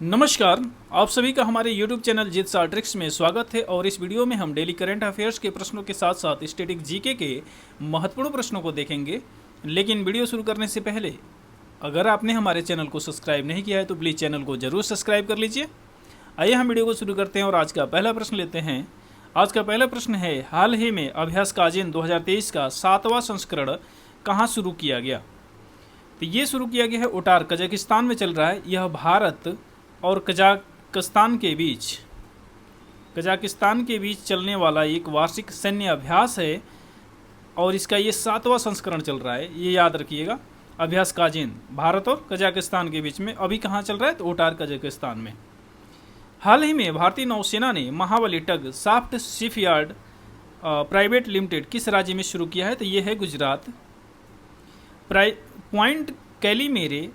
नमस्कार, आप सभी का हमारे YouTube चैनल जित सार ट्रिक्स में स्वागत है। और इस वीडियो में हम डेली करंट अफेयर्स के प्रश्नों के साथ साथ स्टैटिक जीके के महत्वपूर्ण प्रश्नों को देखेंगे। लेकिन वीडियो शुरू करने से पहले अगर आपने हमारे चैनल को सब्सक्राइब नहीं किया है तो प्लीज़ चैनल को जरूर सब्सक्राइब कर लीजिए। आइए हम वीडियो को शुरू करते हैं और आज का पहला प्रश्न लेते हैं। आज का पहला प्रश्न है, हाल ही में अभ्यास काजिन 2023 का 7वां संस्करण कहाँ शुरू किया गया? तो ये शुरू किया गया है ओटार, कजाकिस्तान में चल रहा है। यह भारत और कजाकिस्तान के बीच चलने वाला एक वार्षिक सैन्य अभ्यास है और इसका ये 7वां संस्करण चल रहा है। ये याद रखिएगा, अभ्यास काजिन भारत और कजाकिस्तान के बीच में अभी कहाँ चल रहा है? तो ओटार, कजाकिस्तान में। हाल ही में भारतीय नौसेना ने महाबली टग साफ्ट शिपयार्ड प्राइवेट लिमिटेड किस राज्य में शुरू किया है? तो ये है गुजरात। पॉइंट कैलीमेरे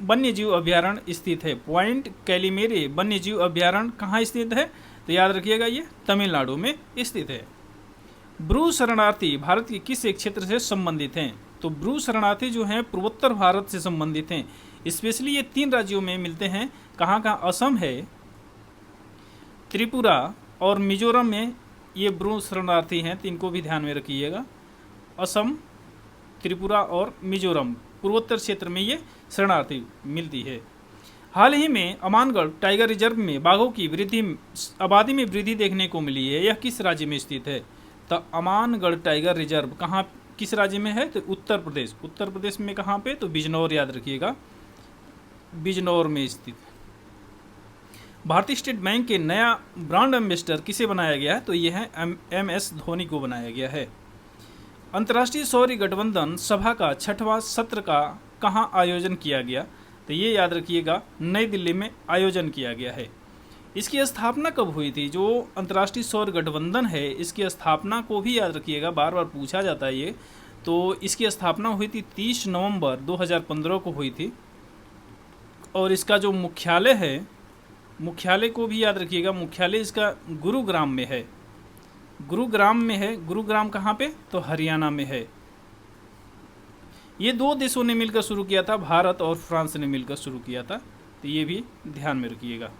वन्य जीव अभ्यारण्य स्थित है। पॉइंट कैलीमेरे वन्य जीव अभ्यारण्य कहाँ स्थित है? तो याद रखिएगा, ये तमिलनाडु में स्थित है। ब्रू शरणार्थी भारत के किस एक क्षेत्र से संबंधित हैं? तो ब्रू शरणार्थी जो हैं पूर्वोत्तर भारत से संबंधित हैं। स्पेशली ये 3 राज्यों में मिलते हैं। कहाँ कहाँ? असम है, त्रिपुरा और मिजोरम में ये ब्रू शरणार्थी हैं। 3 को भी ध्यान में रखिएगा। असम, त्रिपुरा और मिजोरम पूर्वोत्तर क्षेत्र में ये शरणार्थी मिलती है। हाल ही में अमानगढ़ टाइगर रिजर्व में बाघों की आबादी में वृद्धि देखने को मिली है। यह किस राज्य में स्थित है? तो अमानगढ़ टाइगर रिजर्व कहाँ, किस राज्य में है? तो उत्तर प्रदेश। उत्तर प्रदेश में कहाँ पे? तो बिजनौर, याद रखिएगा, बिजनौर में स्थित। भारतीय स्टेट बैंक के नया ब्रांड एम्बेसडर किसे बनाया गया है? तो यह है MS धोनी को बनाया गया है। अंतर्राष्ट्रीय सौर गठबंधन सभा का 6वां सत्र का कहाँ आयोजन किया गया? तो ये याद रखिएगा, नई दिल्ली में आयोजन किया गया है। इसकी स्थापना कब हुई थी? जो अंतर्राष्ट्रीय सौर गठबंधन है, इसकी स्थापना को भी याद रखिएगा, बार बार पूछा जाता है ये। तो इसकी स्थापना हुई थी 30 नवंबर 2015 को हुई थी। और इसका जो मुख्यालय है, मुख्यालय को भी याद रखिएगा, मुख्यालय इसका गुरुग्राम में है। गुरुग्राम में है। गुरुग्राम कहाँ पे? तो हरियाणा में है। ये 2 देशों ने मिलकर शुरू किया था, भारत और फ्रांस ने मिलकर शुरू किया था। तो ये भी ध्यान में रखिएगा।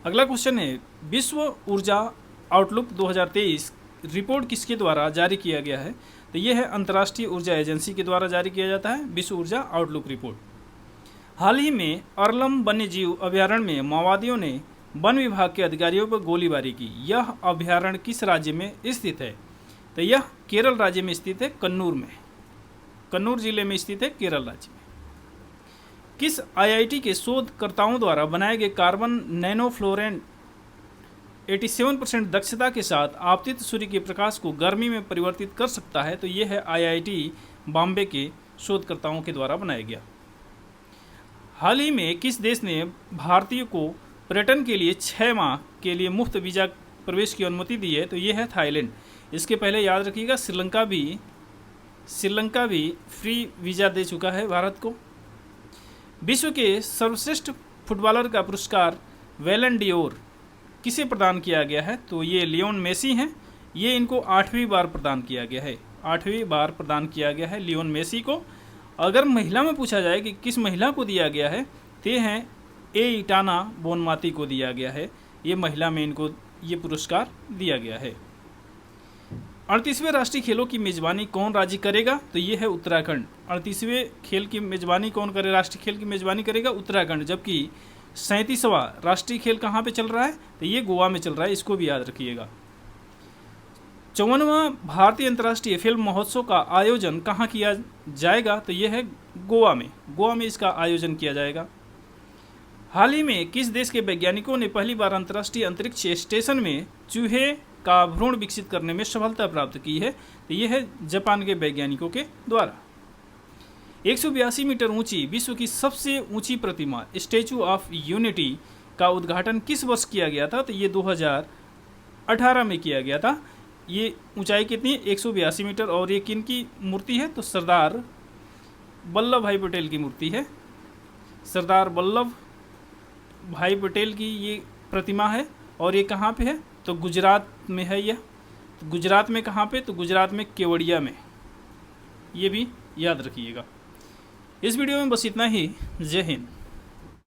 अगला क्वेश्चन है, विश्व ऊर्जा आउटलुक 2023 रिपोर्ट किसके द्वारा जारी किया गया है? तो ये है अंतर्राष्ट्रीय ऊर्जा एजेंसी के द्वारा जारी किया जाता है विश्व ऊर्जा आउटलुक रिपोर्ट। हाल ही में अर्लम वन्य जीव अभ्यारण्य में माओवादियों ने वन विभाग के अधिकारियों पर गोलीबारी की। यह अभ्यारण्य किस राज्य में स्थित है? तो यह केरल राज्य में स्थित है, कन्नूर में। कन्नूर जिले में स्थित है, केरल राज्य में। किस IIT के शोधकर्ताओं द्वारा बनाए गए कार्बन नैनो फ्लोरेंट 87% दक्षता के साथ आपतित सूर्य के प्रकाश को गर्मी में परिवर्तित कर सकता है? तो यह है IIT बॉम्बे के शोधकर्ताओं के द्वारा बनाया गया। हाल ही में किस देश ने भारतीयों को पर्यटन के लिए 6 माह के लिए मुफ्त वीज़ा प्रवेश की अनुमति दी है? तो ये है थाईलैंड। इसके पहले याद रखिएगा, श्रीलंका भी फ्री वीज़ा दे चुका है भारत को। विश्व के सर्वश्रेष्ठ फुटबॉलर का पुरस्कार बैलन डोर किसे प्रदान किया गया है? तो ये लियोन मेसी हैं। ये इनको 8वीं बार प्रदान किया गया है। 8वीं बार प्रदान किया गया है लियोन मेसी को। अगर महिला में पूछा जाए कि किस महिला को दिया गया है, ते हैं एइटाना बोनमाती को दिया गया है। ये महिला में इनको ये पुरस्कार दिया गया है। 38वें राष्ट्रीय खेलों की मेजबानी कौन राज्य करेगा? तो ये है उत्तराखंड। 38वें खेल की मेजबानी कौन करे? राष्ट्रीय खेल की मेजबानी करेगा उत्तराखंड। जबकि 37वां राष्ट्रीय खेल कहाँ पे चल रहा है? तो ये गोवा में चल रहा है। इसको भी याद रखिएगा। 54वां भारतीय अंतर्राष्ट्रीय फिल्म महोत्सव का आयोजन कहाँ किया जाएगा? तो ये है गोवा में। गोवा में इसका आयोजन किया जाएगा। हाल ही में किस देश के वैज्ञानिकों ने पहली बार अंतर्राष्ट्रीय अंतरिक्ष स्टेशन में चूहे का भ्रूण विकसित करने में सफलता प्राप्त की है? तो यह है जापान के वैज्ञानिकों के द्वारा। 182 मीटर ऊंची विश्व की सबसे ऊंची प्रतिमा स्टैचू ऑफ यूनिटी का उद्घाटन किस वर्ष किया गया था? तो ये 2018 में किया गया था। ये ऊंचाई कितनी है? 182 मीटर। और ये किन की मूर्ति है? तो सरदार वल्लभ भाई पटेल की मूर्ति है। सरदार वल्लभ भाई पटेल की ये प्रतिमा है। और ये कहाँ पे है? तो गुजरात में है यह। तो गुजरात में कहाँ पे? तो गुजरात में केवड़िया में। ये भी याद रखिएगा। इस वीडियो में बस इतना ही। जय हिंद।